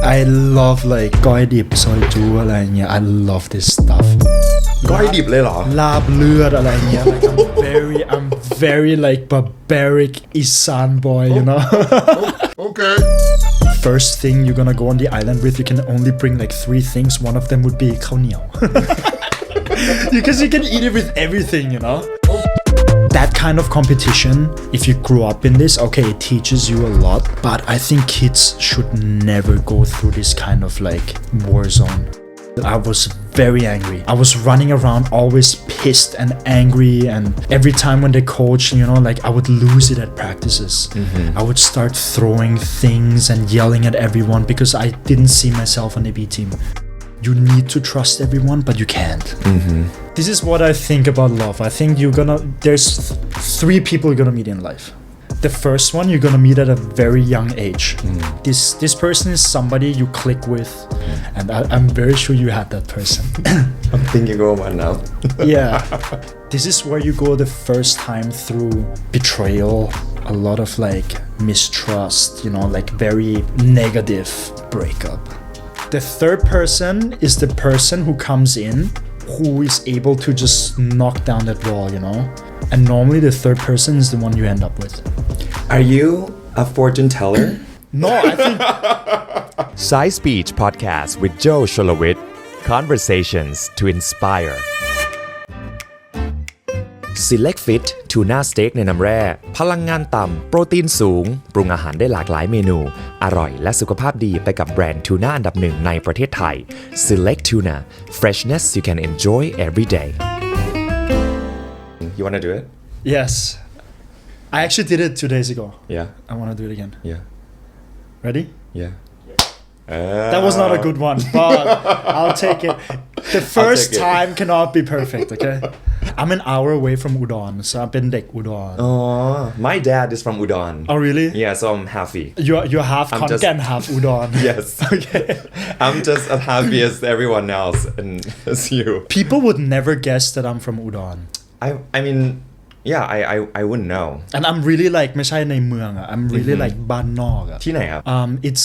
I love like ก้อยดิบซอยจูอะไรเงี้ย I love this stuff ก้อยดิบเลยเหรอลาบเลือดอะไรเงี้ย like I'm very like barbaric Isan boy you know Okay First thing you're gonna go on the island with you can only bring like 3 things one of them would be ข้าวเหนียว because you can eat it with everything you know That kind of competition, if you grew up in this, okay, it teaches you a lot, but I think kids should never go through this kind of like war zone. I was very angry. I was running around always pissed and angry, and every time when they coach, you know, like I would lose it at practices. I would start throwing things and yelling at everyone because I didn't see myself on the B team. You need to trust everyone, but you can't. This is what I think about love. I think there's 3 people you're gonna meet in life. The first one you're gonna meet at a very young age. This person is somebody you click with, and I'm very sure you had that person. I'm thinking about one now. Yeah. This is where you go the first time through betrayal, a lot of like mistrust, you know, like very negative breakup.The third person is the person who comes in who is able to just knock down that wall, you know? And normally the third person is the one you end up with. Are you a fortune teller? No, I think... SAISPEECH podcast with Joe Sholowit. Conversations to inspire. Select Fit ทูน่าสเต็กในน้ำแร่พลังงานต่ำโปรตีนสูงปรุงอาหารได้หลากหลายเมนูอร่อยและสุขภาพดีไปกับแบรนด์ทูน่าอันดับ 1ในประเทศไทย Select Tuna Freshness you can enjoy every day You wanna do it? Yes. I actually did it 2 days ago. Yeah. I want to do it again. Yeah. Ready? Yeah.That was not a good one, but I'll take it. The first time cannot be perfect, okay? I'm an hour away from Udon, so I've been like Udon. Oh, my dad is from Udon. Oh, really? Yeah, so I'm happy. You're half Konkan, half Udon. Yes. Okay. I'm just as happy as everyone else and as you. People would never guess that I'm from Udon. I mean...Yeah, I wouldn't know. And I'm really like ไม่ใช่ในเมืองอ่ะ I'm really like บ้านนอกอ่ะ ที่ไหนครับ It's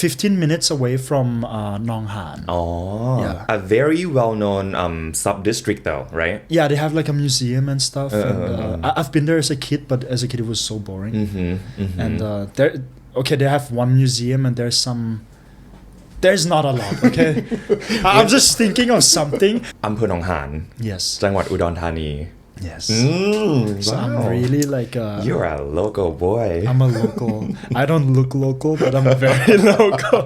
15 minutes away from นองหาน Oh, yeah. A very well-known sub-district though, right? Yeah, they have like a museum and stuff. I've been there as a kid, but as a kid it was so boring. And they have one museum and there's not a lot, okay? I'm just thinking of something. อำเภอหนองหาน Yes. จังหวัดอุดรธานีYes. So wow. I'm really like You're a local boy. I'm a local. I don't look local, but I'm very local.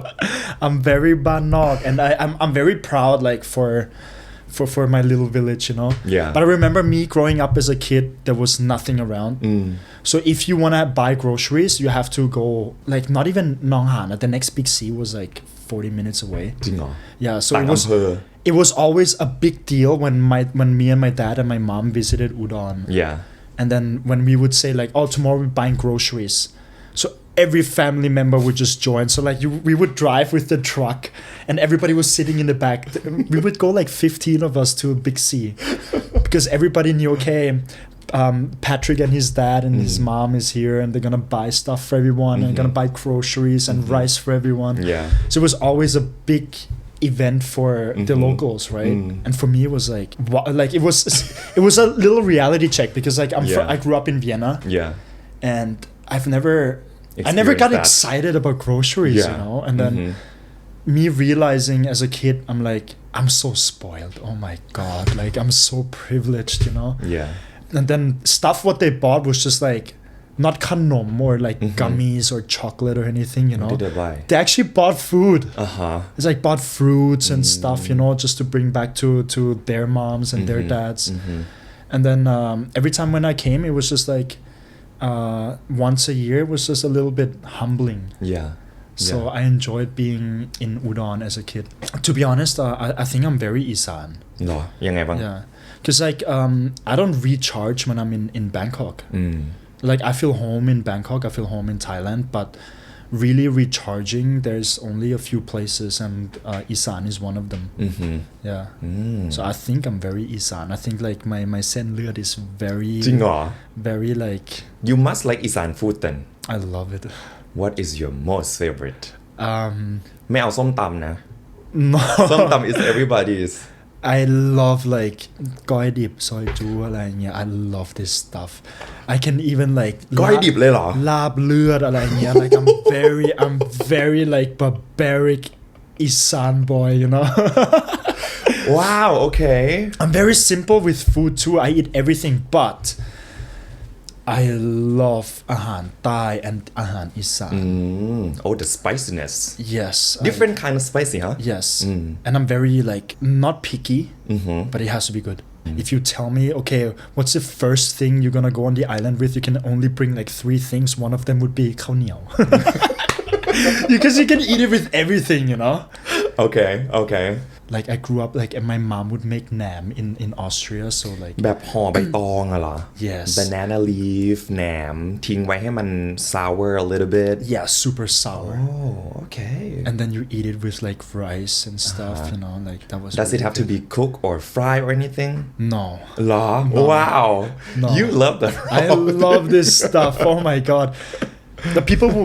I'm very banok, and I'm very proud like for my little village, you know. Yeah. But I remember me growing up as a kid, there was nothing around. So if you wanna buy groceries, you have to go like not even Nong Han. The next big sea was like 40 minutes away. จริงเหรอ Yeah. So ต่างอำเภอit was always a big deal when me and my dad and my mom visited Udon. Yeah. And then when we would say like, oh, tomorrow we're buying groceries. So every family member would just join. So like we would drive with the truck and everybody was sitting in the back. We would go like 15 of us to a big sea because everybody knew, okay, Patrick and his dad and his mom is here and they're going to buy stuff for everyone and gonna buy groceries and rice for everyone. Yeah. So it was always a big event for the locals, right? And for me it was like it was a little reality check because like I grew up in Vienna. Yeah. And I never got excited about groceries, you know? And then me realizing as a kid, I'm like, I'm so spoiled. Oh my God. Like I'm so privileged, you know? Yeah. And then stuff what they bought was just like not khanom or like gummies or chocolate or anything, you know. What did they buy? They actually bought food. Uh-huh. It's like bought fruits and stuff, you know, just to bring back to their moms and their dads. And then every time when I came, it was just like once a year. It was just a little bit humbling. Yeah. So I enjoyed being in Udon as a kid. To be honest, I think I'm very Isan. หรอยังไงบ้าง Yeah. Because like I don't recharge when I'm in Bangkok. Like I feel home in Bangkok, I feel home in Thailand, but really recharging, there's only a few places and Isan is one of them. Yeah. So I think I'm very Isan. I think like my sen ลือด is very จริงเหรอ very like You must like Isan food then. I love it. What is your most favorite? ไม่เอาส้มตำนะ No. ส้มตำ is everybody's I love like goi dip, soy ju อะไรเงี้ย I love this stuff. I can even like ก้อยดิบเลยเหรอ ลาบเลือดอะไรเงี้ย like I'm very like barbaric Isan boy, you know. wow okay I'm very simple with food too. I eat everything, but I love อาหารใต้ and อาหารอีสาน oh the spiciness Yes. different kind of spicy huh Yes. And I'm very like not picky, but it has to be good. If you tell me, okay, what's the first thing you're gonna go on the island with? You can only bring like 3 things. One of them would be ข้าวเหนียว because you can eat it with everything, you know. okay Like I grew up like and my mom would make nam in Austria, so like แบบห่อใบตองอะเหรอ Yes. banana leaf แหนมทิ้งไว้ให้มัน sour a little bit yeah, super sour. oh okay And then you eat it with like rice and stuff, you know, like that was does it really have to be cooked or fried or anything No. เหรอ wow No. you love that I love this stuff. Oh my god. The people who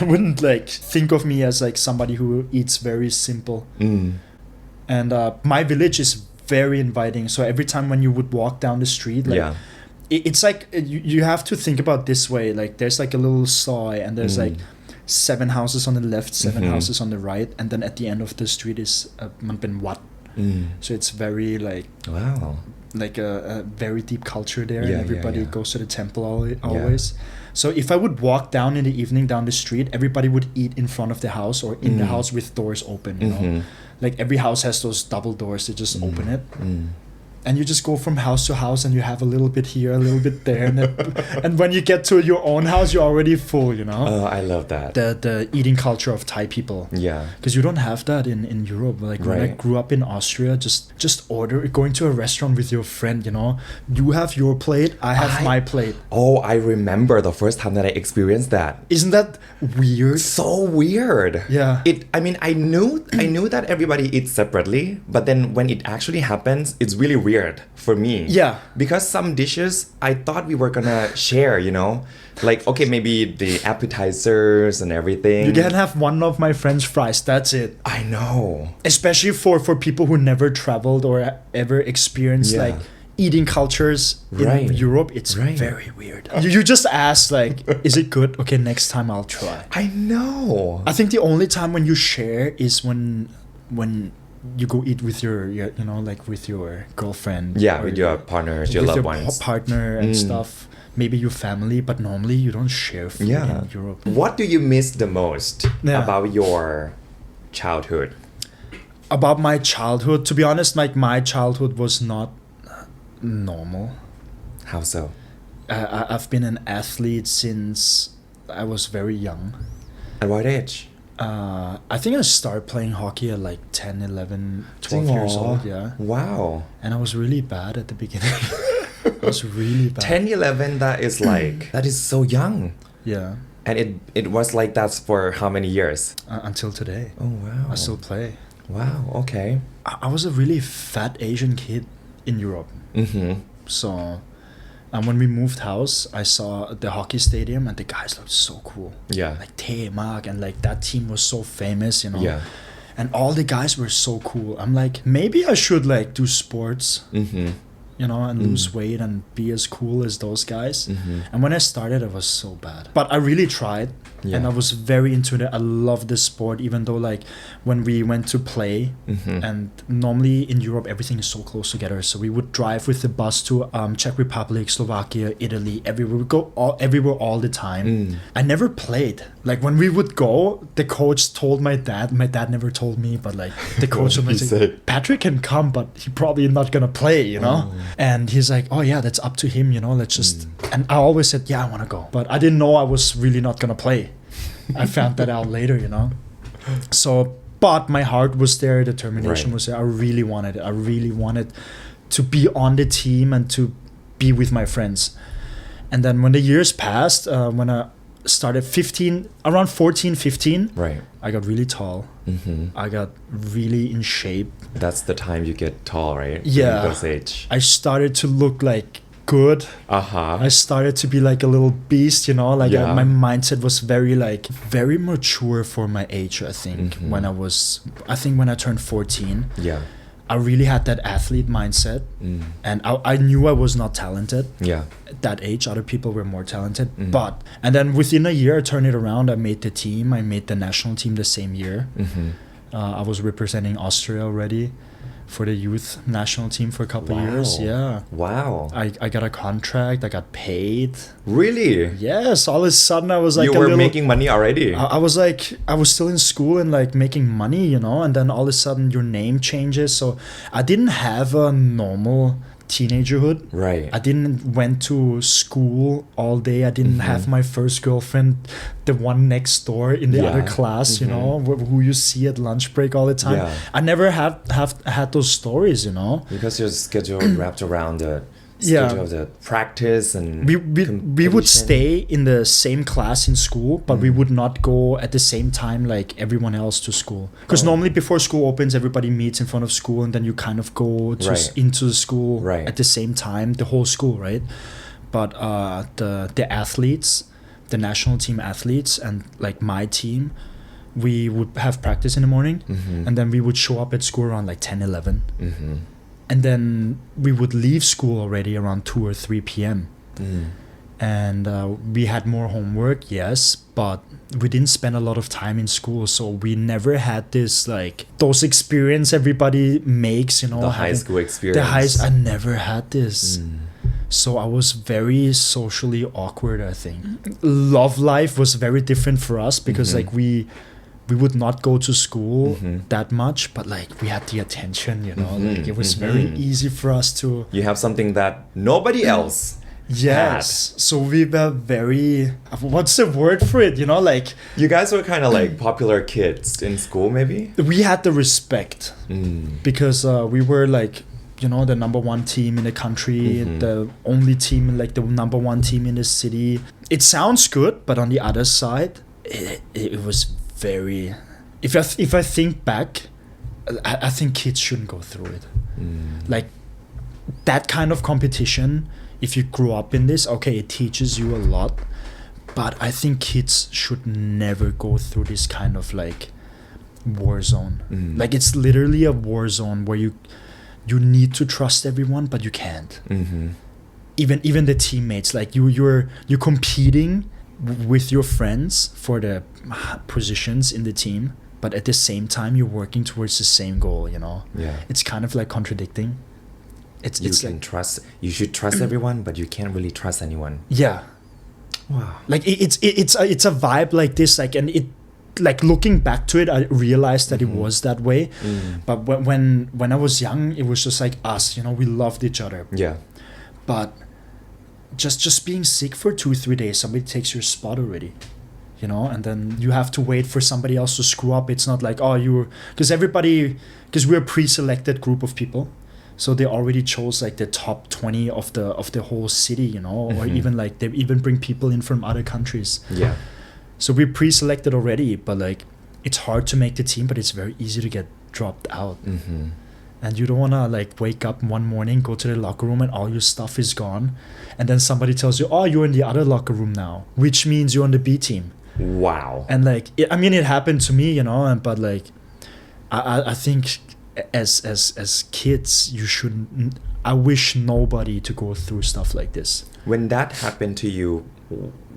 wouldn't like think of me as like somebody who eats very simple. And my village is very inviting. So every time when you would walk down the street, like it's like you have to think about this way. Like there's like a little soy, and there's like 7 houses on the left, 7 houses on the right, and then at the end of the street is มันเป็นวัด So it's very like wow like a very deep culture there, Yeah, and everybody yeah. goes to the temple always. So if I would walk down in the evening down the street, everybody would eat in front of the house or in the house with doors open, you know. Like every house has those double doors, they just open it. And you just go from house to house and you have a little bit here, a little bit there. And when you get to your own house, you're already full, you know. I love that The eating culture of Thai people. yeah Because you don't have that in Europe. Like when I Right. grew up in Austria, just order, going to a restaurant with your friend, you know. You have your plate, I have my plate. oh I remember the first time that I experienced that Isn't that weird? so weird Yeah. I mean I knew that everybody eats separately but then when it actually happens it's really weird for me Yeah. because some dishes I thought we were gonna share you know like okay maybe the appetizers and everything You can have one of my French fries, that's it. I know Especially for people who never traveled or ever experienced Yeah. like eating cultures in Right. Europe. It's Right. very weird. You just ask like, is it good? Okay, next time I'll try. I know I think the only time when you share is when you go eat with your you know, like with your girlfriend. yeah or with your partners your with loved your ones partner and stuff. Maybe your family, but normally you don't share food yeah in Europe. what do you miss the most Yeah. about your childhood About my childhood, to be honest, like my childhood was not normal. how so I've been an athlete since I was very young. at what age I think I started playing hockey at like 10, 11, 12 years old, yeah. wow And I was really bad at the beginning. I was really bad. 10 11 that is like that is so young Yeah. and it was like that for how many years Until today. oh wow I still play. wow okay I was a really fat Asian kid in Europe. So when we moved house, I saw the hockey stadium and the guys looked so cool. yeah Like Tae Mark, and like that team was so famous, you know. yeah And all the guys were so cool. I'm like, maybe I should like do sports, you know, and lose weight and be as cool as those guys. And when I started, I was so bad. But I really tried. Yeah. And I was very into it. I loved the sport, even though like when we went to play, and normally in Europe everything is so close together. So we would drive with the bus to Czech Republic, Slovakia, Italy, everywhere. We go everywhere all the time. I never played. Like when we would go, the coach told my dad. My dad never told me, but like the coach What was did he like, say? Patrick can come, but he probably not gonna play, you know. And he's like, oh yeah, that's up to him, you know. Let's just. And I always said, yeah, I wanna go, but I didn't know I was really not gonna play. I found that out later, you know. So, but my heart was there, determination Right. was there. I really wanted it. I really wanted to be on the team and to be with my friends. And then when the years passed, when I started around 14, 15, right I got really tall. I got really in shape. that's the time you get tall right Yeah. During this age I started to look like good. Uh-huh. I started to be like a little beast, you know, like Yeah. my mindset was very mature for my age, I think. When I turned 14, Yeah. I really had that athlete mindset, and I knew I was not talented. Yeah. At that age, other people were more talented. And then within a year, I turned it around. I made the team. I made the national team the same year. I was representing Austria already for the youth national team for a couple of years. Yeah. Wow. I got a contract. I got paid. Really? Yes. All of a sudden, I was like, You were making money already. I was like, I was still in school and like making money, you know, and then all of a sudden your name changes. So I didn't have a normal teenagerhood. Right. I didn't went to school all day. I didn't have my first girlfriend, the one next door in the other class, you know, who you see at lunch break all the time. Yeah. I never had those stories, you know. Because your schedule wrapped around the schedule of the practice and we would stay in the same class in school, but we would not go at the same time like everyone else to school. Because normally before school opens, everybody meets in front of school, and then you kind of go into the school at the same time, the whole school, right? But the athletes, the national team athletes, and like my team, we would have practice in the morning, and then we would show up at school around like 10, 11. And then we would leave school already around 2 or 3 p.m. And we had more homework, yes, but we didn't spend a lot of time in school. So we never had this, like, those experience everybody makes, you know. The high school experience. I never had this. So I was very socially awkward, I think. Love life was very different for us because, like, we would not go to school that much, but like we had the attention, you know, like it was very easy for us to. You have something that nobody else Yes. So we were very, what's the word for it? You know, like. You guys were kind of like popular kids in school, maybe? We had the respect because we were like, you know, the number one team in the country, the only team, like the number one team in the city. It sounds good, but on the other side, it was very, if I think back, I think kids shouldn't go through it. Like that kind of competition, if you grew up in this, okay, it teaches you a lot, but I think kids should never go through this kind of like war zone. Like it's literally a war zone where you need to trust everyone, but you can't. Even the teammates, like you're competing with your friends for the positions in the team, but at the same time you're working towards the same goal, you know. It's kind of like contradicting. You should trust everyone, but you can't really trust anyone. Wow. Like it's a vibe like this, like, and it, like, looking back to it, I realized that it was that way. But when I was young, it was just like us, you know, we loved each other. But just being sick for 2-3 days, somebody takes your spot already, you know, and then you have to wait for somebody else to screw up. It's not like, oh, because we're a pre-selected group of people, so they already chose like the top 20 of the whole city, you know, or even like they even bring people in from other countries. So we're pre-selected already, but like it's hard to make the team, but it's very easy to get dropped out. And you don't want to like wake up one morning, go to the locker room, and all your stuff is gone, and then somebody tells you, oh, you're in the other locker room now, which means you're on the B team. Wow. And like it happened to me, you know, but like I think as kids you shouldn't. I wish nobody to go through stuff like this. When that happened to you,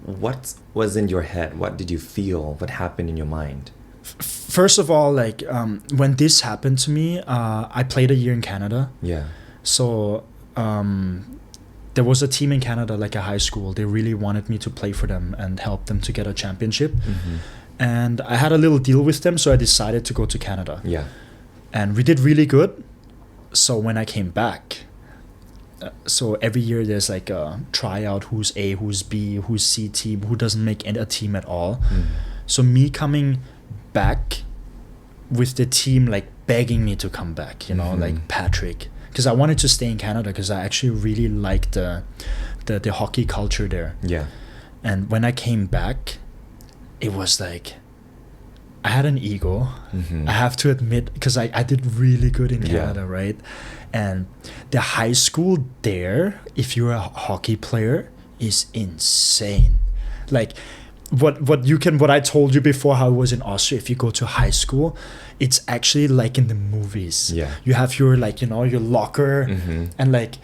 what was in your head? What did you feel? What happened in your mind? First of all, like when this happened to me, I played a year in Canada. So there was a team in Canada, like a high school. They really wanted me to play for them and help them to get a championship. And I had a little deal with them, so I decided to go to Canada. And we did really good. So when I came back, so every year there's like a tryout, who's A, who's B, who's C team, who doesn't make a team at all. So me coming back with the team like begging me to come back, you know, like Patrick, because I wanted to stay in Canada because I actually really liked the hockey culture there. Yeah. And when I came back, it was like I had an ego. I have to admit, because I did really good in Canada, right? And the high school there, if you're a hockey player, is insane. Like what I told you before, how it was in Austria. If you go to high school, it's actually like in the movies. Yeah. You have your like, you know, your locker and like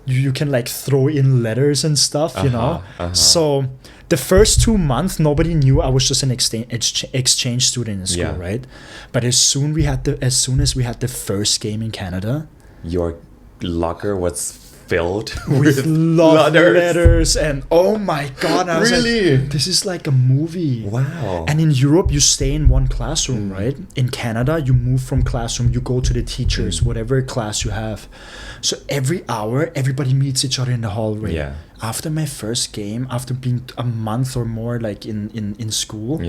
you can like throw in letters and stuff, you know. So the first 2 months, nobody knew I was just an exchange student in school, right? But as soon as we had the first game in Canada, your locker was filled with love letters and oh my god, I was really? like, this is like a movie. Wow. And in Europe you stay in one classroom, right? In Canada you move from classroom, you go to the teachers, whatever class you have. So every hour everybody meets each other in the hallway. Yeah. After my first game, after being a month or more like in school,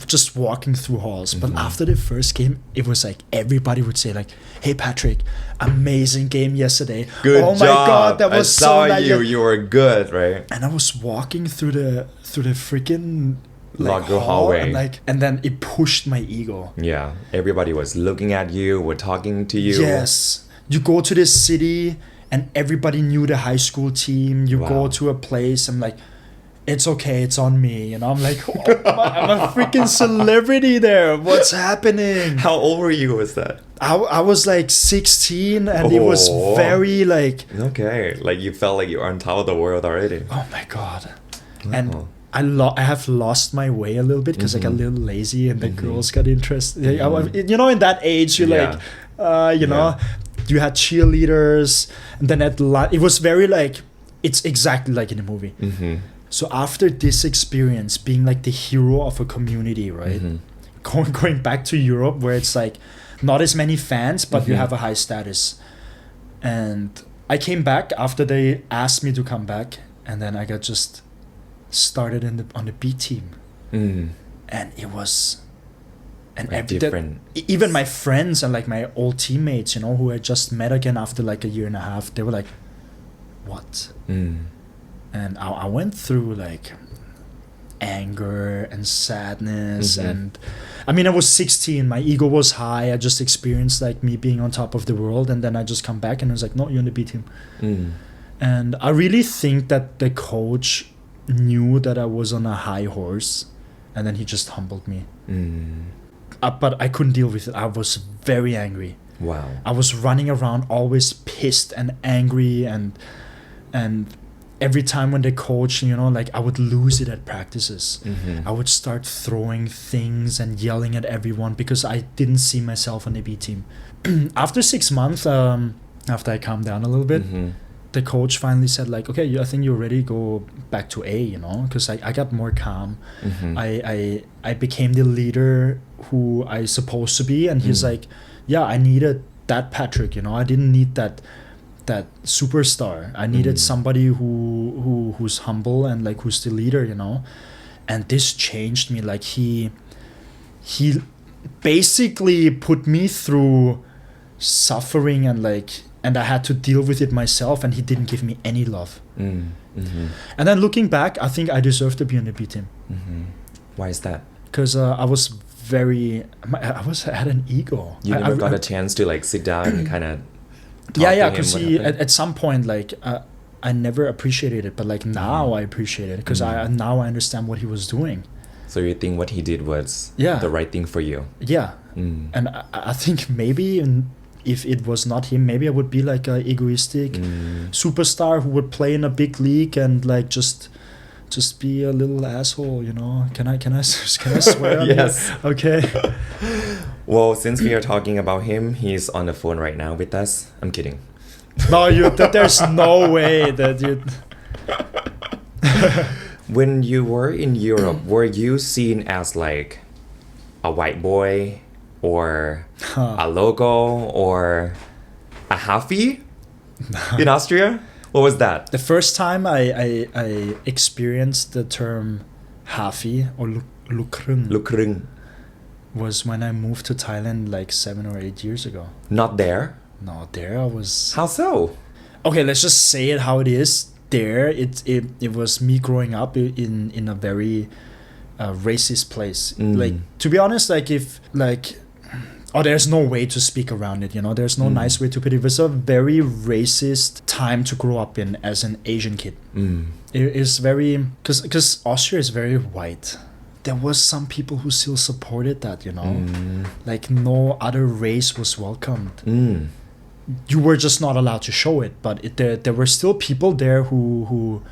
just walking through halls. But after the first game, it was like everybody would say like, "Hey Patrick, amazing game yesterday. Good oh job. My god, that was I saw so nice." you were good, right? And I was walking through the freaking locker hallway, and then it pushed my ego. Yeah, everybody was looking at you, were talking to you. Yes, you go to this city. And everybody knew the high school team. You go to a place, I'm like, it's okay, it's on me. You know, I'm like, I'm a freaking celebrity there. What's happening? How old were you was that? I was like 16 and it was very like... Okay, like you felt like you were on top of the world already. Oh my God. And I have lost my way a little bit because I got a little lazy and the girls got interested. You know, in that age, you're like, you know... You had cheerleaders, and then it was very like, it's exactly like in a movie. So after this experience, being like the hero of a community, right? Going back to Europe, where it's like not as many fans, but you have a high status. And I came back after they asked me to come back, and then I got just started on the B team, and it was. And even my friends and like my old teammates, you know, who I just met again after like a year and a half, they were like, what? And I went through like anger and sadness. And I mean, I was 16, my ego was high. I just experienced like me being on top of the world. And then I just come back and I was like, no, you're on the B team. And I really think that the coach knew that I was on a high horse. And then he just humbled me. But I couldn't deal with it. I was very angry. Wow. I was running around always pissed and angry and every time when the coach, you know, like I would lose it at practices. I would start throwing things and yelling at everyone because I didn't see myself on the B team. After 6 months, after I calmed down a little bit, the coach finally said like, okay, I think you're ready to go back to A, you know, because I got more calm. I became the leader who I supposed to be, and he's like, yeah, I needed that Patrick, you know, I didn't need that superstar. I needed somebody who's humble and like who's the leader, you know. And this changed me. Like he basically put me through suffering and I had to deal with it myself, and he didn't give me any love. And then looking back, I think I deserve to be on the B team. Why is that? Because I had an ego. You never got a chance to like sit down and kind of because at some point like I never appreciated it, but like now I appreciate it because now I understand what he was doing. So you think what he did was the right thing for you? And I think maybe if it was not him, maybe I would be like a egoistic superstar who would play in a big league and like just be a little asshole, you know. Can I swear? Yes. Okay. Well, since we are talking about him, he's on the phone right now with us. I'm kidding. No, there's no way that you. When you were in Europe, were you seen as like a white boy or a logo or a halfie in Austria? What was that? The first time I experienced the term halfie or lukrung was when I moved to Thailand like 7 or 8 years ago. Not there? No, there I was. How so? Okay, let's just say it how it is. There, it was me growing up in a very racist place. Like, to be honest, like if like, there's no way to speak around it, you know. There's no nice way to put it. It was a very racist time to grow up in as an Asian kid. It is very, because Austria is very white. There was some people who still supported that, you know. Like no other race was welcomed. You were just not allowed to show it, but there were still people there who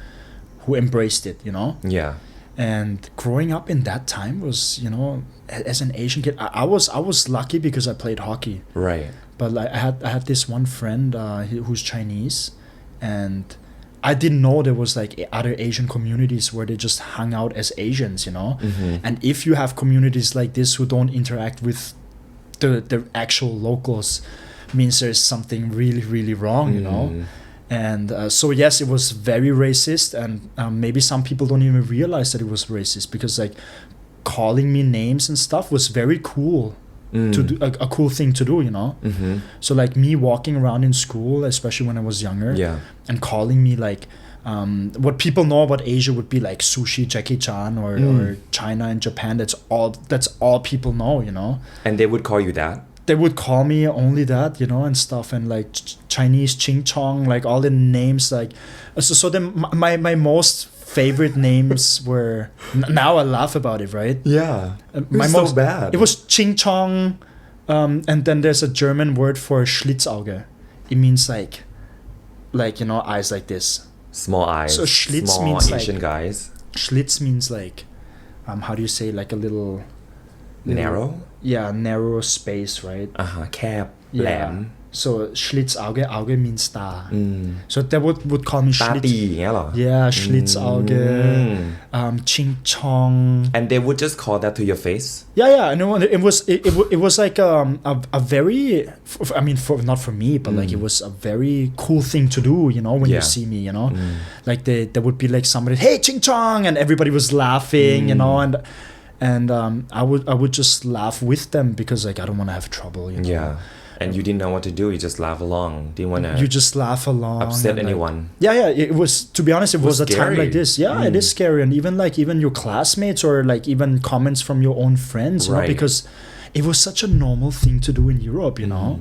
embraced it, you know. Yeah. And growing up in that time was, you know, as an Asian kid, I was lucky because I played hockey. Right. But like I had this one friend who's Chinese, and I didn't know there was like other Asian communities where they just hung out as Asians, you know. And if you have communities like this who don't interact with the actual locals, means there's something really, really wrong, you know. And so yes, it was very racist, and maybe some people don't even realize that it was racist, because like calling me names and stuff was very cool to do, a cool thing to do, you know. So like me walking around in school, especially when I was younger, and calling me like what people know about Asia would be like sushi, Jackie Chan, or China and Japan. That's all people know, you know. And they would call you that? They would call me only that, you know, and stuff, and like Chinese Ching Chong, like all the names, like so then my most favorite names were, now I laugh about it, right? Yeah. My so most bad. It was Ching Chong, and then there's a German word for Schlitzauge. It means like you know, eyes like this. Small eyes. So Schlitz small means Asian like, guys. Schlitz means like, how do you say, like a little Narrow? Yeah, narrow space, right? แคบ แหลม So Schlitzauge, Auge means ตา So they would call me ตา Schlitz. ตีอย่างเงี้ยเหรอ Yeah, Schlitzauge, Ching Chong. And they would just call that to your face? Yeah. And it was like a very, I mean, not for me, but like it was a very cool thing to do, you know, when you see me, you know. Like there would be like somebody, hey, Ching Chong, and everybody was laughing, you know, and I would just laugh with them, because like I don't want to have trouble, you know. Yeah. And you didn't know what to do. You just laugh along. Didn't want to. You just laugh along. Upset and, anyone. Like, yeah. It was, to be honest, it was a time like this. Yeah, it is scary, and even your classmates, or like even comments from your own friends, you know, because it was such a normal thing to do in Europe, you know.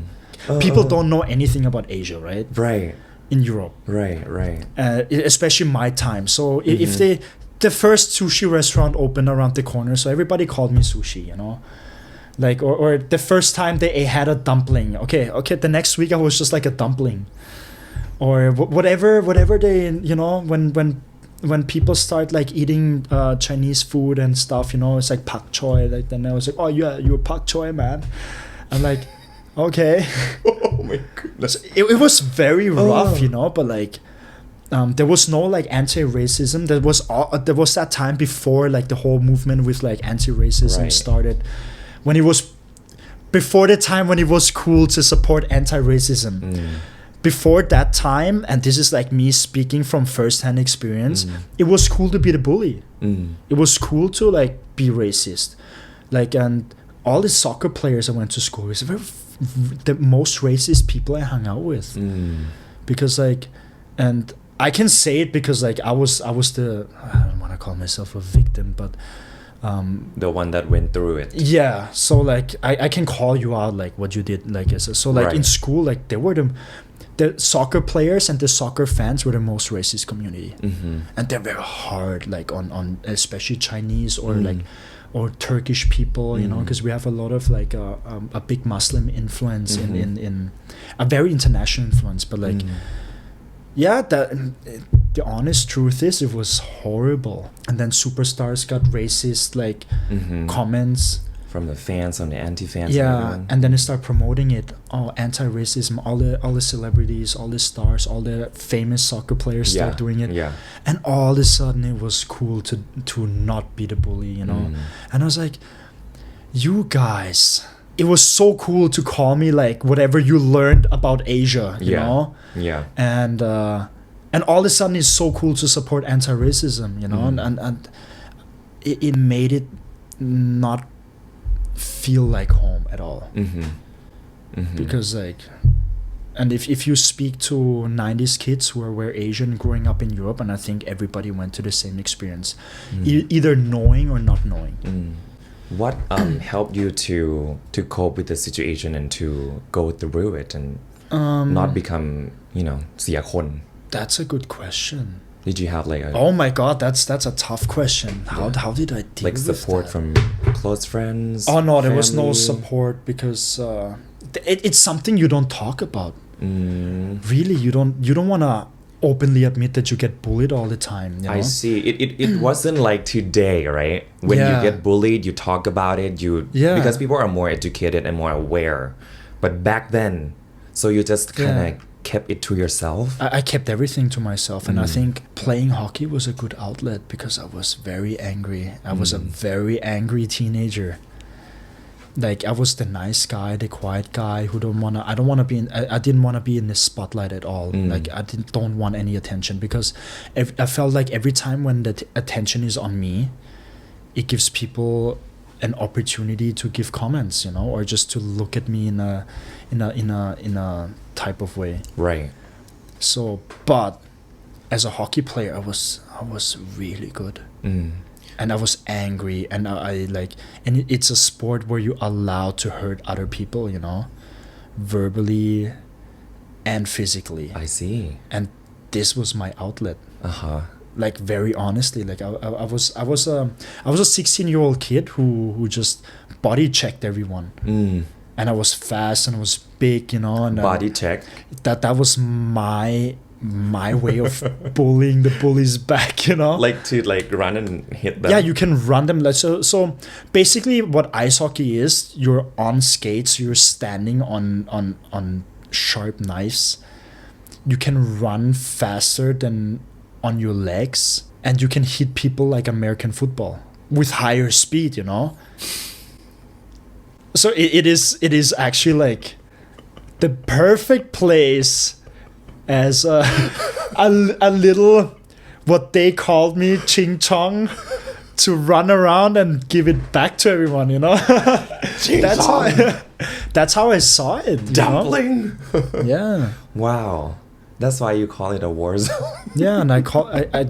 People don't know anything about Asia, right? Right. In Europe. Right. Especially my time. So if the first sushi restaurant opened around the corner, so everybody called me Sushi, you know. Like, or the first time they had a dumpling, okay, the next week I was just like a dumpling, or whatever they, you know, when people start like eating Chinese food and stuff, you know, it's like pak choi, like then I was like, oh yeah, you're pak choi, man. I'm like, okay. Oh my goodness. It was very rough, you know, but like there was no like anti-racism. There was that time before like the whole movement with like anti-racism started. When it was before the time when it was cool to support anti-racism. Before that time, and this is like me speaking from first-hand experience, it was cool to be the bully. It was cool to like be racist. Like, and all the soccer players I went to school with were the most racist people I hung out with. Because like, and I can say it because like I was the, I don't want to call myself a victim, but the one that went through it. Yeah, so like I can call you out like what you did, like so like in school, like they were the soccer players and the soccer fans were the most racist community, and they're very hard like on especially Chinese or like or Turkish people, you know, because we have a lot of like a big Muslim influence in a very international influence, but like yeah, the honest truth is it was horrible. And then superstars got racist like comments from the fans, on the anti-fans. Yeah, and then they start promoting it. Oh, anti-racism, all the celebrities, all the stars, all the famous soccer players start doing it. Yeah. And all of a sudden it was cool to not be the bully, you know. And I was like, you guys, it was so cool to call me like whatever you learned about Asia, you know. Yeah. And all of a sudden it's so cool to support anti-racism, you know, and it made it not feel like home at all. Because like And if you speak to 90s kids who were Asian growing up in Europe, and I think everybody went to the same experience, either knowing or not knowing. What helped you to cope with the situation and to go through it and not become, เสียคน That's a good question. Did you have like a Oh my god, that's a tough question. How did I deal like with support that? from close friends? Oh no, there was no family? support because it's something you don't talk about. Really, you don't want to openly admit that you get bullied all the time. You know? I see. It wasn't like today, right? When you Yeah. get bullied, you talk about it. Yeah. Because people are more educated and more aware. But back then, so you just kind of kept it to yourself. I kept everything to myself, and I think playing hockey was a good outlet because I was very angry. I was a very angry teenager. Like I was the nice guy, the quiet guy who I didn't want to be in the spotlight at all. Like I don't want any attention because I felt like every time when the attention is on me, it gives people an opportunity to give comments, or just to look at me in a type of way. Right. So, but as a hockey player, I was really good. And I was angry, and and it's a sport where you're allowed to hurt other people, verbally and physically. I see. And this was my outlet. Like very honestly, like I was a 16-year-old kid who just body checked everyone. And I was fast and I was big, and Body check. That was my way of bullying the bullies back, Like to run and hit them. Yeah, you can run them. So basically what ice hockey is, you're on skates, you're standing on sharp knives. You can run faster than on your legs, and you can hit people like American football with higher speed, So it is actually like the perfect place as a little, what they called me, ching chong, to run around and give it back to everyone, That's how I saw it. Dumpling. Yeah. Wow. That's why you call it a war zone. Yeah, and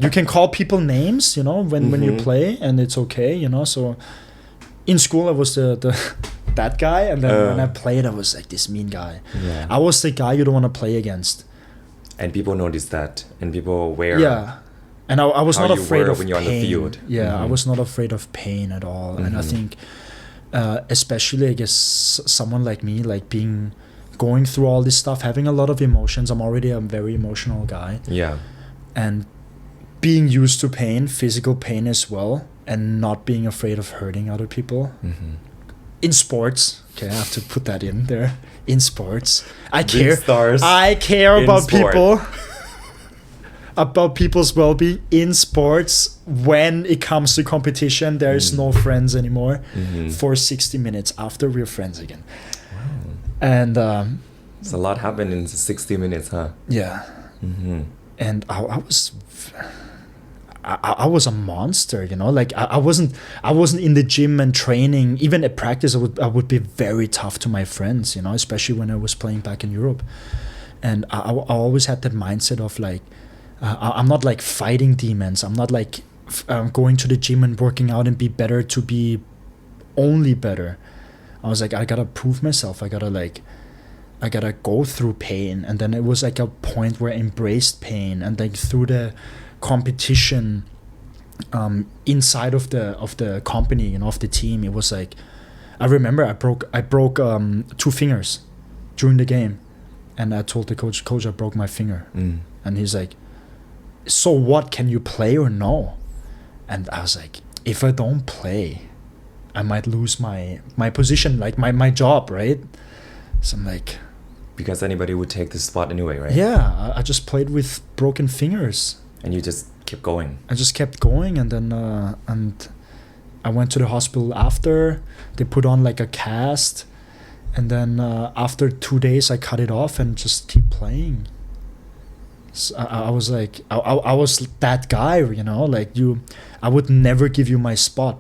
you can call people names, when you play, and it's okay, So in school I was the that guy, and then when I played I was like this mean guy. Yeah. I was the guy you don't want to play against. And people notice that, and people aware. Yeah. And I was how not you afraid were of when you're on the pain. field. Yeah, I was not afraid of pain at all. And I think especially I guess someone like me, like going through all this stuff, having a lot of emotions. I'm already a very emotional guy. Yeah. And being used to pain, physical pain as well, and not being afraid of hurting other people. In sports, okay, I have to put that in there. In sports, I care about people, about people's well-being in sports. When it comes to competition, there is no friends anymore for 60 minutes. After we're friends again. Wow. And so a lot happened in 60 minutes, huh? Yeah. And I was a monster, like I wasn't in the gym and training. Even at practice, I would be very tough to my friends, especially when I was playing back in Europe. And I always had that mindset of like, I'm not like fighting demons. I'm not like going to the gym and working out and be better to be only better. I was like, I gotta prove myself. I gotta go through pain. And then it was like a point where I embraced pain, and like through the competition inside of the company, of the team, it was like, I remember I broke 2 fingers during the game, and I told the coach, I broke my finger. And he's like, so what, can you play or no? And I was like, if I don't play, I might lose my position, like my job, right? So I'm like, because anybody would take this spot anyway, right? Yeah, I just played with broken fingers. And you just kept going. I just kept going, and then and I went to the hospital after. They put on like a cast, and then after 2 days I cut it off and just keep playing. So I was like, I was that guy, like I would never give you my spot.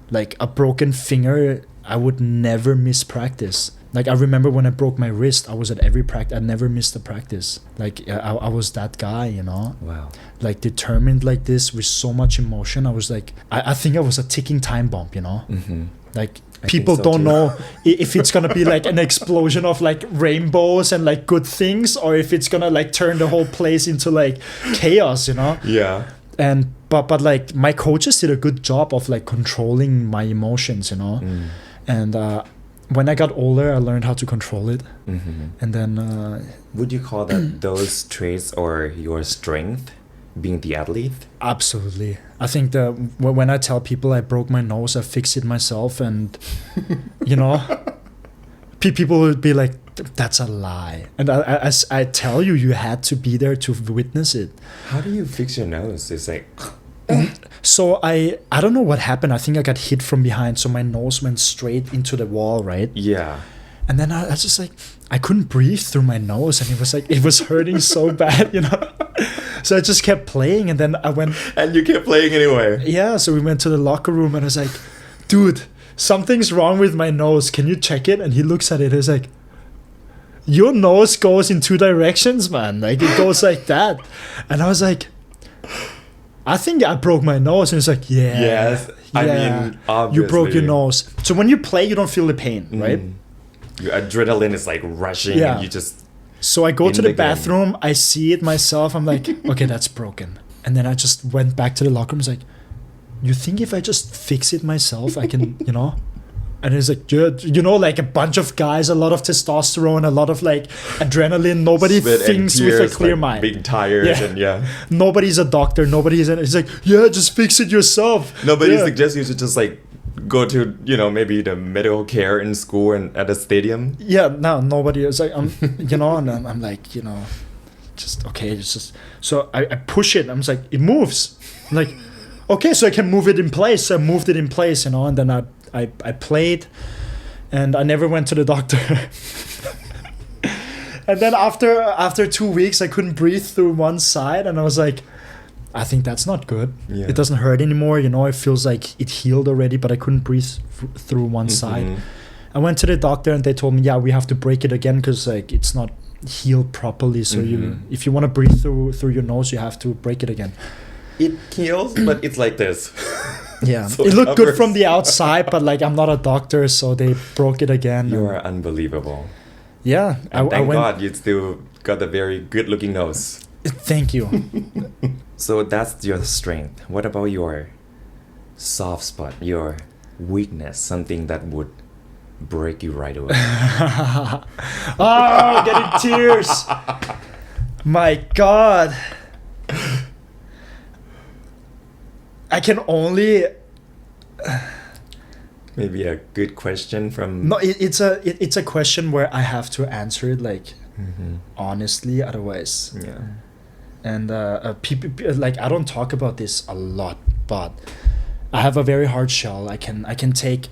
Like a broken finger, I would never miss practice. Like I remember when I broke my wrist, I was at every practice. I never missed a practice. Like I was that guy, you know. Wow. Like determined like this with so much emotion. I was like, I think I was a ticking time bomb, you know. Like people so don't too. know if it's gonna be like an explosion of like rainbows and like good things, or if it's gonna like turn the whole place into like chaos, you know. Yeah. And but like my coaches did a good job of like controlling my emotions, you know. And when I got older, I learned how to control it. And then would you call that those traits or your strength, being the athlete? Absolutely. I think that when I tell people I broke my nose, I fixed it myself, and you know, people would be like, that's a lie. And I tell you, you had to be there to witness it. How do you fix your nose? It's like So I don't know what happened. I think I got hit from behind, so my nose went straight into the wall, right? yeah. And then I just like, I couldn't breathe through my nose, and it was hurting so bad, you know. So I just kept playing, and then I went. And you kept playing anyway. Yeah, so we went to the locker room, and I was like, dude, something's wrong with my nose. Can you check it? And he looks at it, he's like, your nose goes in two directions, man. Like, it goes like that. And I was like, I think I broke my nose. And he's like, yeah. Yes. I mean, obviously. You broke your nose. So when you play, you don't feel the pain, right? Your adrenaline is like rushing, Yeah. and you just. So I go In to the the game. bathroom, I see it myself, I'm like, okay, that's broken. And then I just went back to the locker room, I was like, you think if I just fix it myself, I can, you know? And it's like, you know, like a bunch of guys, a lot of testosterone, a lot of like adrenaline, nobody Sweat and thinks with a tears, clear like, mind. Being tired Yeah. and yeah. Nobody's a doctor, nobody's it's like, yeah, just fix it yourself. Nobody Yeah. suggests you to just like go to, you know, maybe the medical care in school and at a stadium. Yeah, no, nobody is like, you know, and I'm like, you know, just okay, it's just so I push it. I'm just like, it moves. I'm like, okay, so I can move it in place. So I moved it in place, you know, and then I played, and I never went to the doctor. And then after 2 weeks, I couldn't breathe through one side, and I was like, I think that's not good. Yeah. It doesn't hurt anymore, you know. It feels like it healed already, but I couldn't breathe through one side. I went to the doctor, and they told me, yeah, we have to break it again because like it's not healed properly. So if you want to breathe through your nose, you have to break it again. It heals, but it's like this. Yeah, So it looked good covers. from the outside, but like I'm not a doctor, so they broke it again. You and- are unbelievable. yeah, And I thank went. God you still got a very good looking nose. Thank you. So that's your strength. What about your soft spot, your weakness, something that would break you right away? Oh, getting tears. My God. I can only. Maybe a good question from. No, it's a question where I have to answer it like honestly, otherwise. Yeah. And people like I don't talk about this a lot, but I have a very hard shell. I can take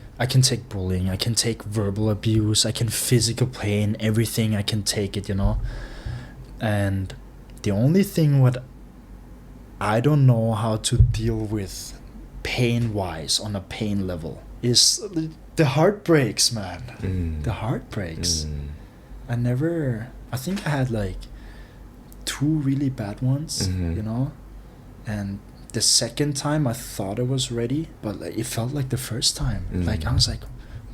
bullying, I can take verbal abuse, I can physical pain, everything I can take it, you know. And the only thing what I don't know how to deal with pain wise on a pain level is the heartbreaks, man. The heartbreaks. I think I had like 2 really bad ones, you know, and the second time I thought I was ready, but like, it felt like the first time. Like I was like,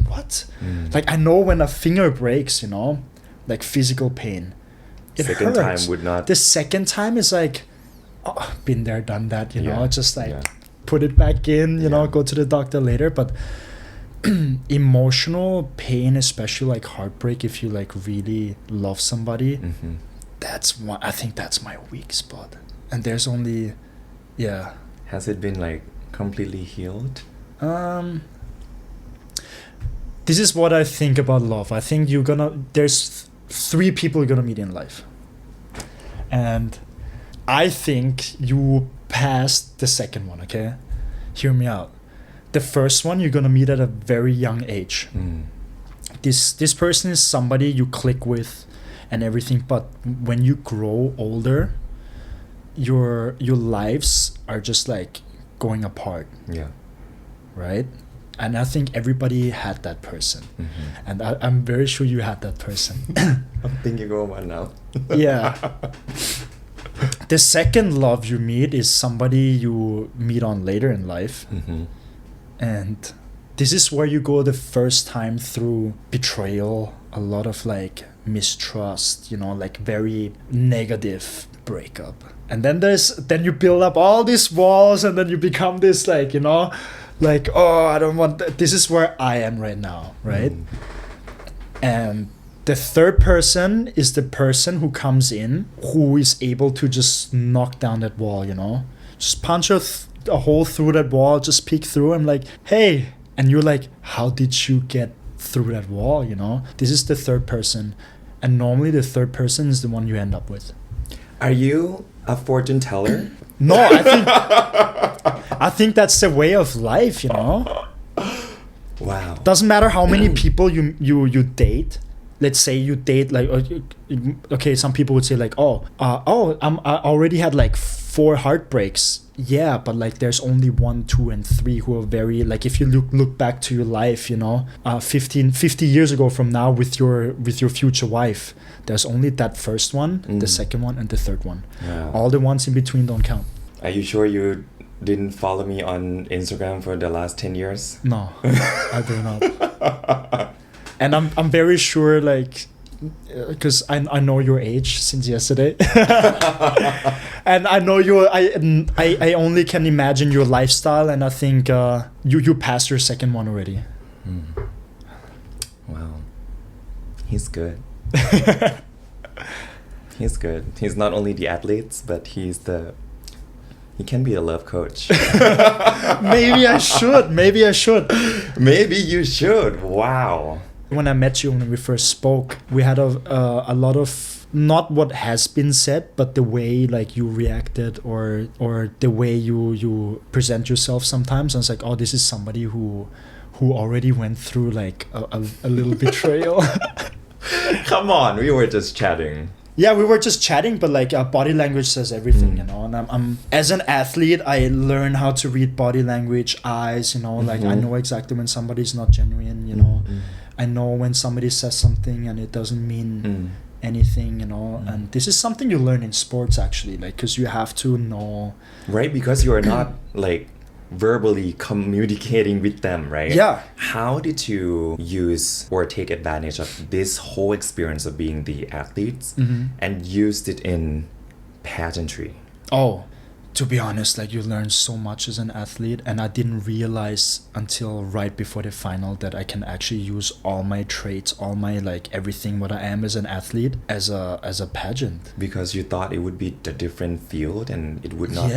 what? Like I know when a finger breaks, you know, like physical pain. It Second hurts. time would not. The second time is like, oh, been there, done that, you know, Yeah. just like Yeah. put it back in, you know, Yeah. go to the doctor later. But emotional pain, especially like heartbreak, if you like really love somebody, that's one. I think that's my weak spot. And there's only, yeah. Has it been like completely healed? This is what I think about love. I think there's 3 people you're gonna meet in life, and I think you passed the second one. Okay, hear me out. The first one you're gonna meet at a very young age. This person is somebody you click with and everything, but when you grow older, your lives are just like going apart, Yeah. right? And I think everybody had that person. And I'm very sure you had that person. I'm thinking of one now. Yeah. The second love you meet is somebody you meet on later in life. And this is where you go the first time through betrayal, a lot of like mistrust, you know, like very negative breakup. And then you build up all these walls, and then you become this like, you know, like, oh, I don't want this is where I am right now, right? And the third person is the person who comes in, who is able to just knock down that wall, you know, just punch a hole through that wall, just peek through and like, hey, and you're like, how did you get through that wall, you know? This is the third person, and normally the third person is the one you end up with. Are you a fortune teller? No, I think that's the way of life, you know? Wow. Doesn't matter how many people you date. Let's say you date like, okay, some people would say like, I already had like 4 heartbreaks. Yeah, but like there's only 1, 2, and 3 who are very like, if you look back to your life, you know, 50 years ago from now with your future wife, there's only that first one, the second one, and the third one. Wow. All the ones in between don't count. Are you sure you didn't follow me on Instagram for the last 10 years? No, I do not. And I'm very sure, like, because I know your age since yesterday, and I know I only can imagine your lifestyle, and I think you passed your second one already. Wow, he's good. He's good. He's not only the athletes, but he can be a love coach. Maybe I should. Maybe you should. Wow. When I met you, when we first spoke, we had a lot of, not what has been said, but the way like you reacted or the way you present yourself sometimes. I was like, oh, this is somebody who already went through like a little betrayal. Come on, we were just chatting. Yeah, we were just chatting, but like body language says everything, you know. And I'm as an athlete, I learn how to read body language, eyes, you know. Like I know exactly when somebody's not genuine, you know. I know when somebody says something and it doesn't mean anything, you know. And this is something you learn in sports actually, like, because you have to know, right? Because you are not like verbally communicating with them, right? Yeah. How did you use or take advantage of this whole experience of being the athletes and used it in pageantry? Oh, to be honest, like, you learn so much as an athlete, and I didn't realize until right before the final that I can actually use all my traits, all my like everything what I am as an athlete as a pageant. Because you thought it would be a different field and it would not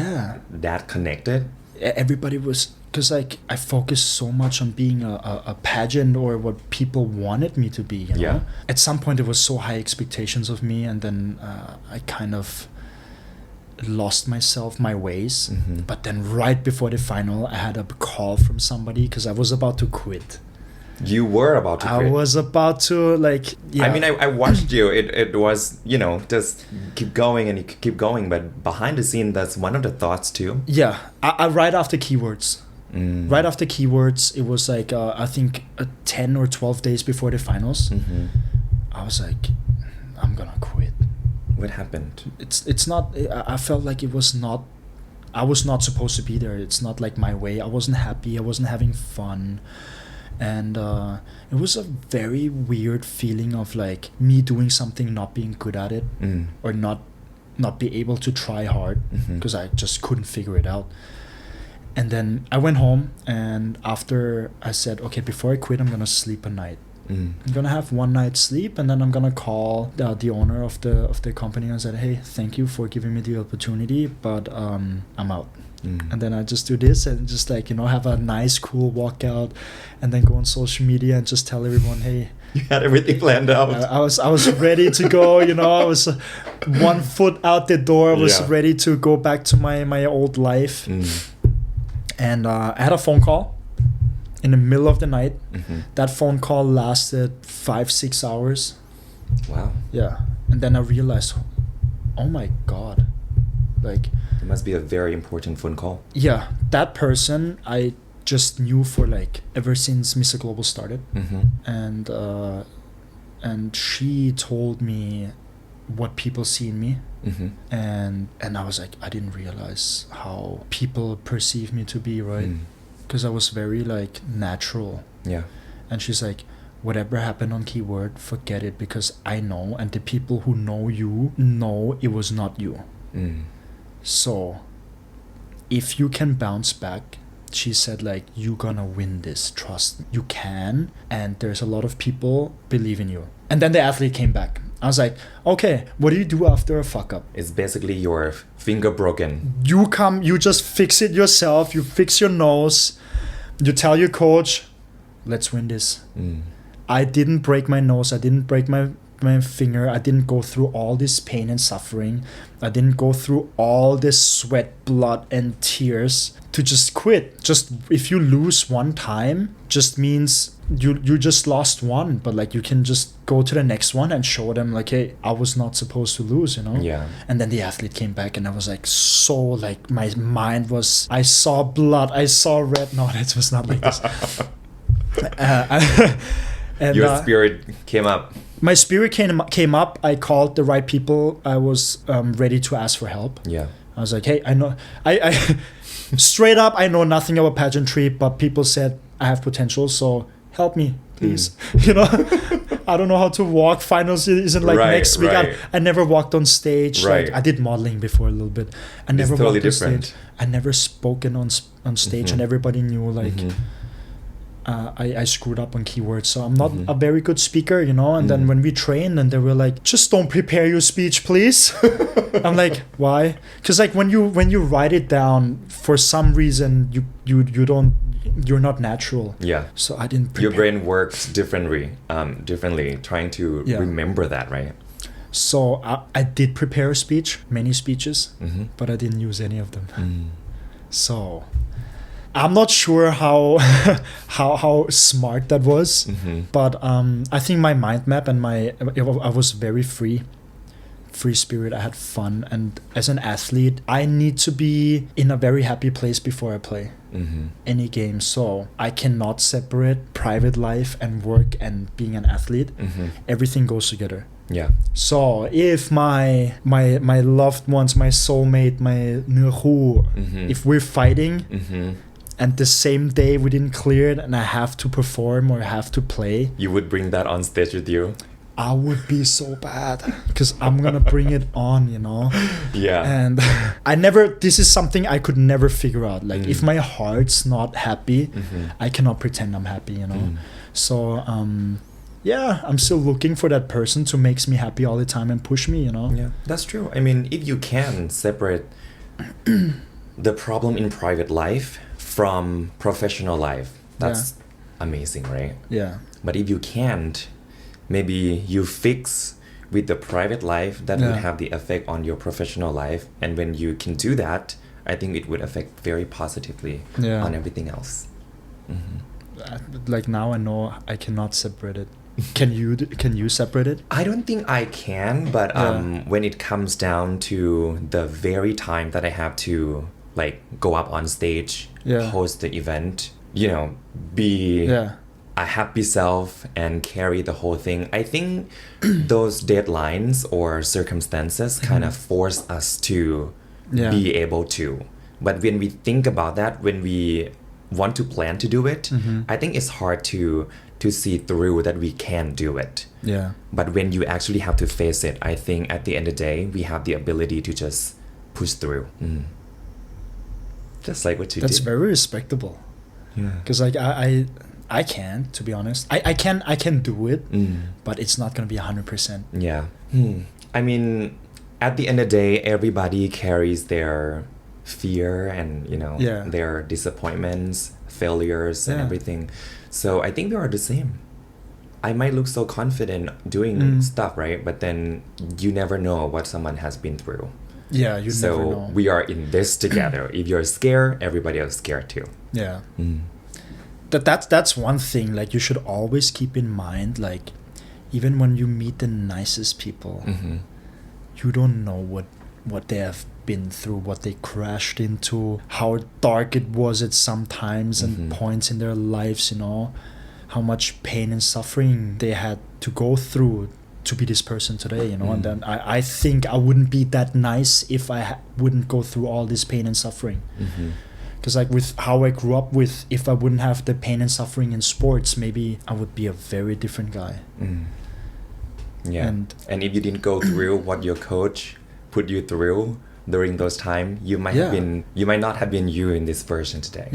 that connected. Everybody was, because like I focused so much on being a pageant or what people wanted me to be, you know. At some point there was so high expectations of me, and then I kind of lost myself, my ways. But then right before the final I had a call from somebody because I was about to quit. You were about to quit. I was about to like, yeah. I mean, I watched you. It was, you know, just keep going and you keep going, but behind the scene that's one of the thoughts too. Yeah, I right after keywords. Right after keywords, it was like I think 10 or 12 days before the finals. I was like, I'm gonna quit. What happened? It's not, I felt like it was not, I was not supposed to be there. It's not like my way. I wasn't happy. I wasn't having fun. And it was a very weird feeling of like me doing something, not being good at it, or not be able to try hard because I just couldn't figure it out. And then I went home, and after I said, okay, before I quit, I'm gonna sleep a night. I'm gonna have one night's sleep, and then I'm gonna call the owner of the company and said, hey, thank you for giving me the opportunity, but I'm out. And then I just do this and just like, you know, have a nice cool walkout, and then go on social media and just tell everyone, hey, you had everything planned out. I was ready to go, you know. I was 1 foot out the door. I was ready to go back to my old life. And I had a phone call in the middle of the night. That phone call lasted 5-6 hours. Wow. Yeah. And then I realized, oh my God, like, it must be a very important phone call. Yeah, that person, just knew for like ever since Mr. Global started, and she told me what people see in me, and I was like, I didn't realize how people perceive me to be, right? Because I was very like natural. Yeah. And she's like, whatever happened on Keyword, forget it, because I know, and the people who know you know it was not you. So if you can bounce back, she said, like, you're gonna win this, trust me. You can, and there's a lot of people believe in you. And then the athlete came back. I was like, okay, what do you do after a fuck up? It's basically your finger broken. You just fix it yourself, you fix your nose, you tell your coach, let's win this. I didn't break my nose, I didn't break my finger, I didn't go through all this pain and suffering, I didn't go through all this sweat, blood and tears to just quit. Just if you lose one time, just means you just lost one, but like you can just go to the next one and show them like, hey, I was not supposed to lose, you know? Yeah. And then the athlete came back and I was like, so like my mind was, I saw blood, I saw red. No, it was not like this. And your spirit came up. My spirit came up. I called the right people. I was ready to ask for help. Yeah. I was like, hey, I know, I straight up, I know nothing about pageantry, but people said I have potential, so help me, please. You know, I don't know how to walk. Finals isn't like next week. I never walked on stage. Right. Like, I did modeling before a little bit. I never totally walked on different. stage. I never spoken on stage, and everybody knew like I screwed up on keywords. So I'm not a very good speaker, you know. And then when we trained, and they were like, just don't prepare your speech, please. I'm like, why? Because like when you write it down, for some reason you're not natural. Yeah. So I didn't prepare. Your brain works differently, trying to remember that, right? So I did prepare a speech, many speeches, but I didn't use any of them. So I'm not sure how smart that was, but I think my mind map and I was very free spirit. I had fun, and as an athlete, I need to be in a very happy place before I play any game. So I cannot separate private life and work and being an athlete. Everything goes together. Yeah. So if my loved ones, my soulmate, my เนื้อคู่ if we're fighting and the same day we didn't clear it and I have to perform or have to play, you would bring that on stage with you? I would be so bad because I'm gonna bring it on, you know. Yeah. And this is something I could never figure out. Like if my heart's not happy, I cannot pretend I'm happy, you know. So yeah, I'm still looking for that person to makes me happy all the time and push me, you know. Yeah, that's true. I mean, if you can separate the problem in private life from professional life, that's amazing, right? Yeah. But if you can't, maybe you fix with the private life that would have the effect on your professional life, and when you can do that, I think it would affect very positively on everything else. Like now I know I cannot separate it. Can you separate it? I don't think I can, but when it comes down to the very time that I have to like go up on stage, host the event, you know, be a happy self and carry the whole thing, I think those deadlines or circumstances kind of force us to be able to. But when we think about that, when we want to plan to do it, I think it's hard to see through that we can do it. Yeah. But when you actually have to face it, I think at the end of the day, we have the ability to just push through. Just like what you did. That's very respectable. Yeah. Because like I can, to be honest. I can do it, but it's not going to be 100%. Yeah. I mean, at the end of the day, everybody carries their fear and, you know, their disappointments, failures and everything. So I think we are the same. I might look so confident doing stuff, right? But then you never know what someone has been through. Yeah, you never know. So we are in this together. If you're scared, everybody else is scared too. Yeah. That's one thing. Like you should always keep in mind, like even when you meet the nicest people, you don't know what they have been through, what they crashed into, how dark it was at some times and points in their lives, you know, how much pain and suffering they had to go through to be this person today, you know. And then I think I wouldn't be that nice if I wouldn't go through all this pain and suffering. Because like with how I grew up with, if I wouldn't have the pain and suffering in sports, maybe I would be a very different guy. Yeah. And if you didn't go through what your coach put you through during those time, you might not have been you in this version today.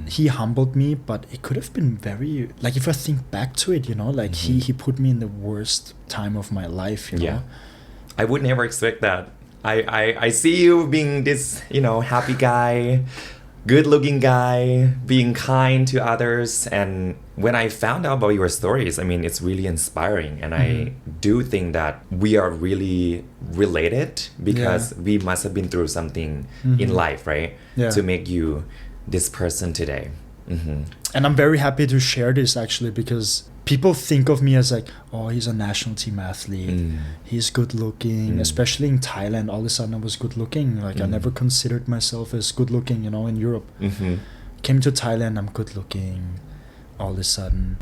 He humbled me, but it could have been very, like, if I think back to it, you know, like he put me in the worst time of my life, you know. I would never expect that. I see you being this, you know, happy guy, good looking guy, being kind to others. And when I found out about your stories, I mean, it's really inspiring. And I do think that we are really related because we must have been through something in life, right? To make you this person today. And I'm very happy to share this actually, because people think of me as like, oh, he's a national team athlete. He's good looking, especially in Thailand. All of a sudden I was good looking. Like I never considered myself as good looking, you know, in Europe. Came to Thailand, I'm good looking. All of a sudden.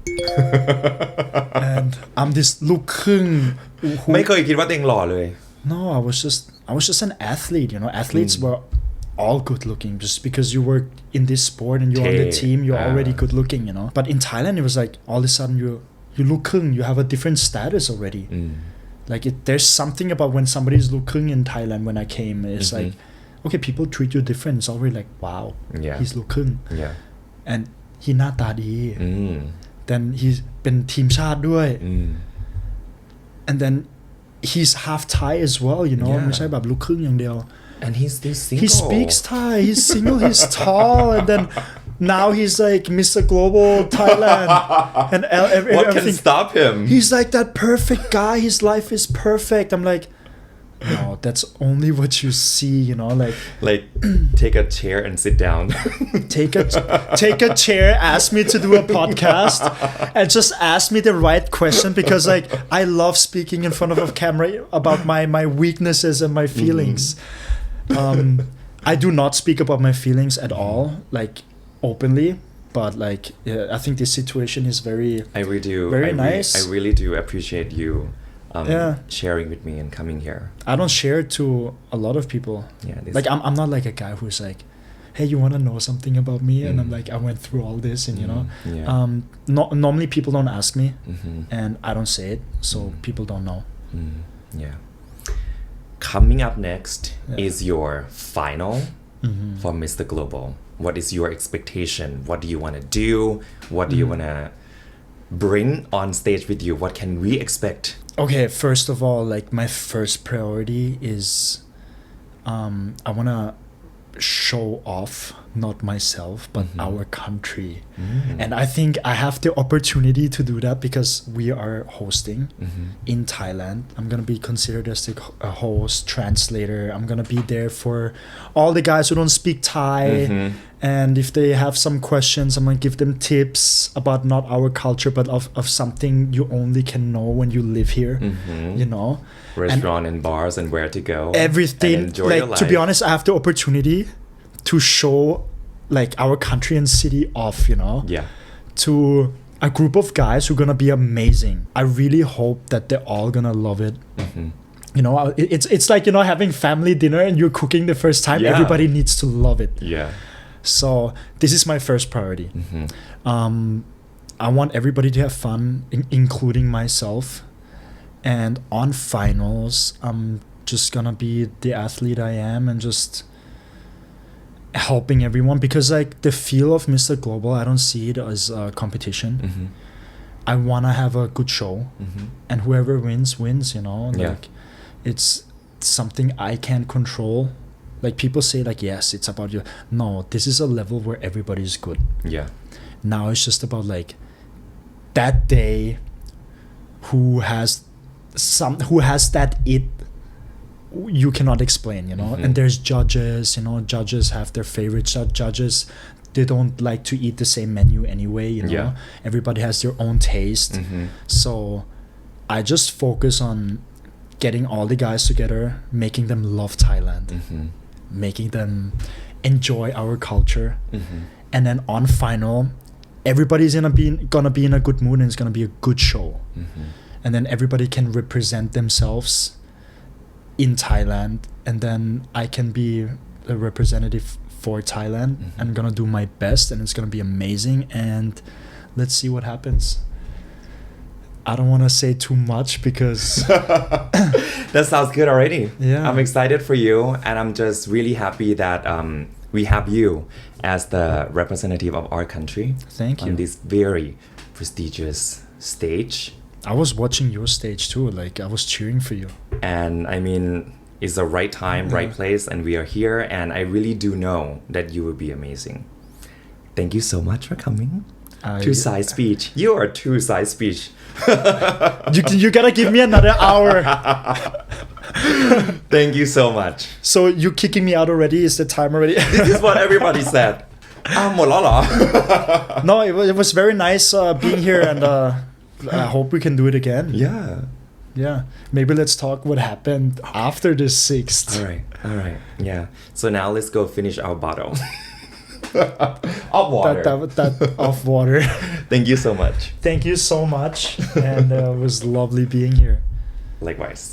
And I'm this ลูกครึ่ง ไม่เคยคิดว่าตัวเองหล่อเลย No, I was just an athlete, you know. Athletes were all good looking. Just because you work in this sport and you're on the team, you're already good looking, you know. But in Thailand, it was like all of a sudden you ลูกครึ่ง you have a different status already. Like there's something about when somebody's ลูกครึ่ง in Thailand when I came. It's like, okay, people treat you different. It's already like, wow, he's ลูกครึ่ง and he หน้าตาดี then he's เป็นทีมชาติด้วย and then he's half Thai as well, you know. ไม่ใช่แบบลูกครึ่งอย่างเดียว and he's still single. He speaks Thai, he's single, he's tall, and then now he's like Mr. Global Thailand. And what can stop him? He's like that perfect guy, his life is perfect. I'm like, no, that's only what you see, you know, like take a chair and sit down. take a chair, ask me to do a podcast, and just ask me the right question, because like I love speaking in front of a camera about my weaknesses and my feelings. I do not speak about my feelings at all, like openly, but like I think this situation is very nice. I really do appreciate you sharing with me and coming here. I don't share it to a lot of people. Like I'm not like a guy who's like, hey, you want to know something about me? And I'm like, I went through all this, and you know, normally people don't ask me, and I don't say it, so people don't know. Coming up next is your final for Mr. Global. What is your expectation? What do you want to do? What do you want to bring on stage with you? What can we expect? Okay, first of all, like my first priority is I want to show off not myself but our country. And I think I have the opportunity to do that because we are hosting in Thailand. I'm gonna be considered as a host, translator. I'm gonna be there for all the guys who don't speak Thai, and if they have some questions, I'm gonna give them tips about not our culture but of something you only can know when you live here, you know, restaurant and bars and where to go, everything. And enjoy like your life. To be honest, I have the opportunity to show like our country and city off, you know, to a group of guys who are gonna be amazing. I really hope that they're all gonna love it. You know, it's like, you know, having family dinner and you're cooking the first time. Everybody needs to love it. So this is my first priority. I want everybody to have fun, including myself. And on finals, I'm just gonna be the athlete I am and just helping everyone, because like the feel of Mr. Global, I don't see it as a competition. I want to have a good show, and whoever wins, you know. Like it's something I can't control. Like people say like, yes, it's about you. No, this is a level where everybody is good. Now it's just about like that day who has that it you cannot explain, you know. And there's judges, you know. Judges have their favorite judges. They don't like to eat the same menu anyway, you know. Everybody has their own taste. So I just focus on getting all the guys together, making them love Thailand, making them enjoy our culture, and then on final, everybody's gonna be in a good mood and it's gonna be a good show, and then everybody can represent themselves in Thailand, and then I can be a representative for Thailand. I'm gonna do my best, and it's gonna be amazing. And let's see what happens. I don't want to say too much because that sounds good already. Yeah, I'm excited for you, and I'm just really happy that we have you as the representative of our country. Thank you. On this very prestigious stage. I was watching your stage too. Like, I was cheering for you. And I mean, it's the right time, right place, and we are here. And I really do know that you will be amazing. Thank you so much for coming to SAISPEECH. You are too SAISPEECH. You gotta give me another hour. Thank you so much. So you kicking me out already? Is the time already? This is what everybody said. หมดแล้วเหรอ No, it was very nice being here, and I hope we can do it again. Yeah. Maybe let's talk what happened after the 6th. All right. Yeah. So now let's go finish our bottle of water. That of water. Thank you so much. Thank you so much, and it was lovely being here. Likewise.